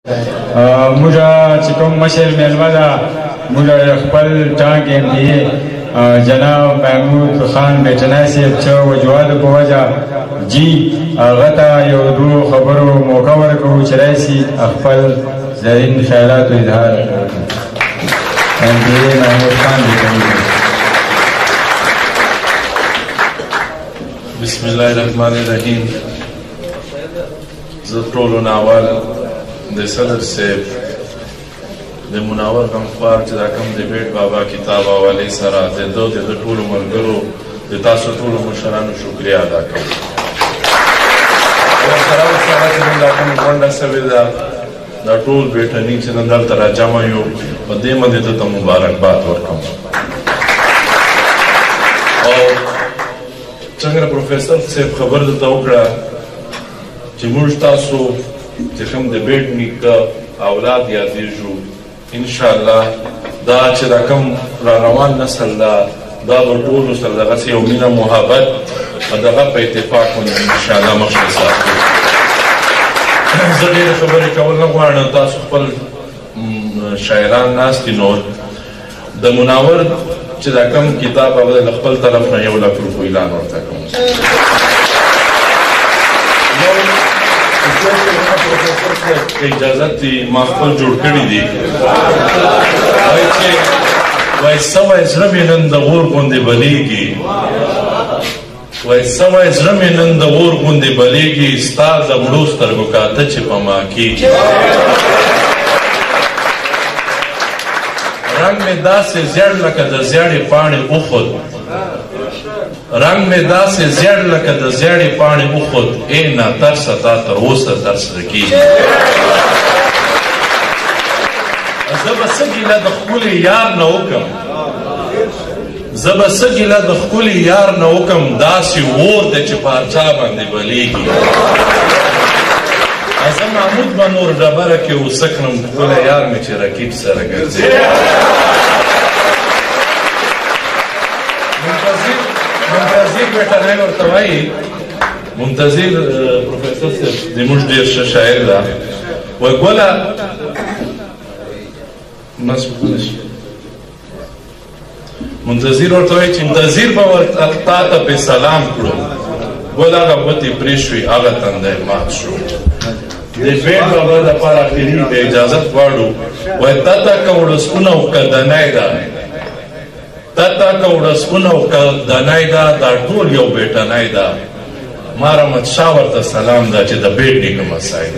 موږ چې کوم مشر میلمه ده موږ خپل ټانک ایم پی ای جناب محمود خان بیٹنای صاحب چې وجوهاتو په وجه جی هغه ته یو دوه خبرو موقع ورکوو چې راشي خپل زرین خیالاتو اظهار ایم پی ای محمود خان بیٹنای. بسم الله الرحمن الرحیم. زه ټولو نه اول د صدر صاحب د منور غمخوار چې دا کوم د بیټ بابا کتاب حوالې سره د ټولو ملګرو د تاسو ټولو مشرانو شکریه ادا کوم. ورسره چې نن دا کومه غونډه سوې ده دا ټول بیټني چې نن دلته راجمع یو په دې باندې ده ته مبارکباد ورکوم. او څنګه پروفیسر صاحب خبر درته وکړه چې موږ تاسو چې کوم د بیټ نیکه اولاد یادېږو انشاءالله دا چې دا کوم را روان نسل ده دا به ټولو سره دغسې یو مینه محبت او دغه په اتفاق باندې انشاءالله مخکې ساتو. زه ډېرې خبرې کول نه غواړم، تاسو خپل شاعران ناست دي. نور د منور چې دا کوم کتاب به د خپل طرف نه 1 لک روپۍ اعلان ورته کوم. اجازت دی ما خپل جوړ کړي دي وایي څه وایي زړه مې نن د اور غوندې بلیږي، وایي څه وایي زړه مې نن د اور غوندې بلیږي، ستا د مړو سترګو کاته چې په ما کېږي. رنګ مې داسې زیړ لکه د زیړې پاڼې وخود، رنگ میں دا سے زیړ لکه د زیړې پاڼې وخود، ای ناترسه تا تر اوسه درس رکېږي. زه به څه ګیله د ښکلي یار نه وکړم، زه به څه ګیله د ښکلي یار نه وکړم، داسې اور دی چې په هر چا باندې بلیږي. زه محمود به نور ډبره کې اوسه کړم، ښکلی یار مې چې رقیب سره ګرځي. منتظر بیٹرنای ورته وایي، منتظر پروفیسر صاحب زموږ ډېر ښه شاعر ده. وایي ګوله منتظر ورته وایي چې منتظر به ورته تا ته پې سلام کړو، ګل هغه ګوتې پرې شوې هغه تندی مات شو. د بیټ بابا دپاره اخري د اجازت غواړو. وایي تا ته که وړسکونه او که دنی ده، تا که وړسکونه او که دنی ده، دا ټول یو بیټنی ده. ما رحمت شاه ورته سلام ده چې د بیټ نیکه مسایل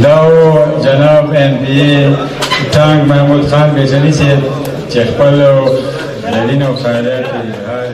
دا جناب ایم پی ای ټانک محمود خان بیٹنی صاحب چې خپل دلیل او خیالات اظهار